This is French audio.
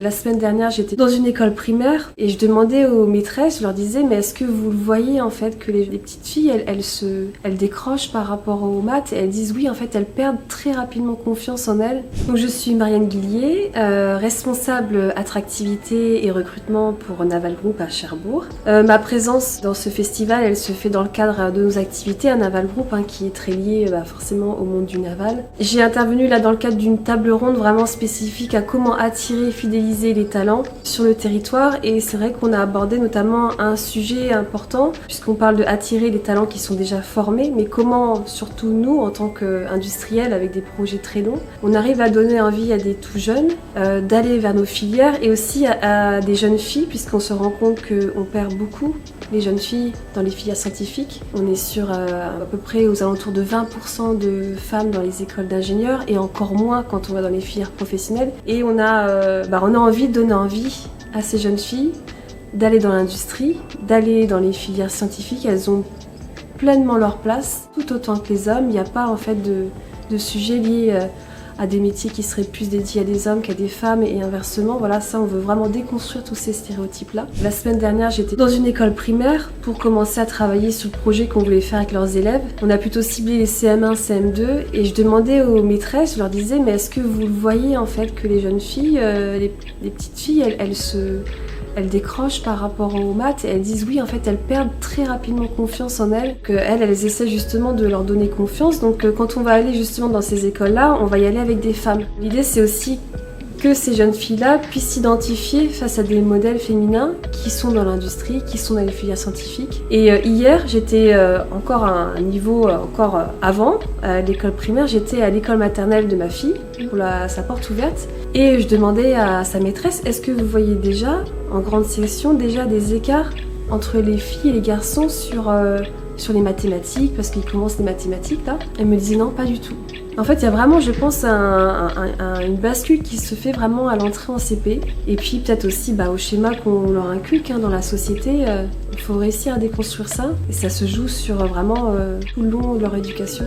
La semaine dernière, j'étais dans une école primaire et je demandais aux maîtresses, je leur disais, mais est-ce que vous le voyez en fait que les petites filles, elles décrochent par rapport aux maths et elles disent oui, en fait, elles perdent très rapidement confiance en elles. Donc je suis Marianne Guillier, responsable attractivité et recrutement pour Naval Group à Cherbourg. Ma présence dans ce festival, elle se fait dans le cadre de nos activités à Naval Group, qui est très lié forcément au monde du naval. J'ai intervenu là dans le cadre d'une table ronde vraiment spécifique à comment attirer et fidéliser les talents sur le territoire, et c'est vrai qu'on a abordé notamment un sujet important puisqu'on parle de attirer les talents qui sont déjà formés, mais comment surtout nous en tant qu'industriels avec des projets très longs, on arrive à donner envie à des tout jeunes d'aller vers nos filières et aussi à des jeunes filles, puisqu'on se rend compte qu'on perd beaucoup les jeunes filles dans les filières scientifiques. On est sur à peu près aux alentours de 20% de femmes dans les écoles d'ingénieurs et encore moins quand on va dans les filières professionnelles, et on a envie de donner envie à ces jeunes filles d'aller dans l'industrie, d'aller dans les filières scientifiques. Elles ont pleinement leur place, tout autant que les hommes. Il n'y a pas en fait de sujet lié à des métiers qui seraient plus dédiés à des hommes qu'à des femmes et inversement. Voilà, ça on veut vraiment déconstruire tous ces stéréotypes-là. La semaine dernière, j'étais dans une école primaire pour commencer à travailler sur le projet qu'on voulait faire avec leurs élèves. On a plutôt ciblé les CM1, CM2 et je demandais aux maîtresses, je leur disais, mais est-ce que vous le voyez en fait que les jeunes filles, les petites filles, elles décrochent par rapport aux maths et elles disent oui, en fait, elles perdent très rapidement confiance en elles, qu'elles essaient justement de leur donner confiance. Donc quand on va aller justement dans ces écoles-là, on va y aller avec des femmes. L'idée, c'est aussi que ces jeunes filles-là puissent s'identifier face à des modèles féminins qui sont dans l'industrie, qui sont dans les filières scientifiques. Et hier, j'étais encore à un niveau avant l'école primaire, j'étais à l'école maternelle de ma fille, pour sa porte ouverte, et je demandais à sa maîtresse, est-ce que vous voyez déjà, en grande section, déjà des écarts entre les filles et les garçons sur les mathématiques, parce qu'ils commencent les mathématiques là? Elle me disait non, pas du tout. En fait, il y a vraiment, je pense, une bascule qui se fait vraiment à l'entrée en CP. Et puis peut-être aussi au schéma qu'on leur inculque dans la société. Il faut réussir à déconstruire ça. Et ça se joue sur vraiment tout le long de leur éducation.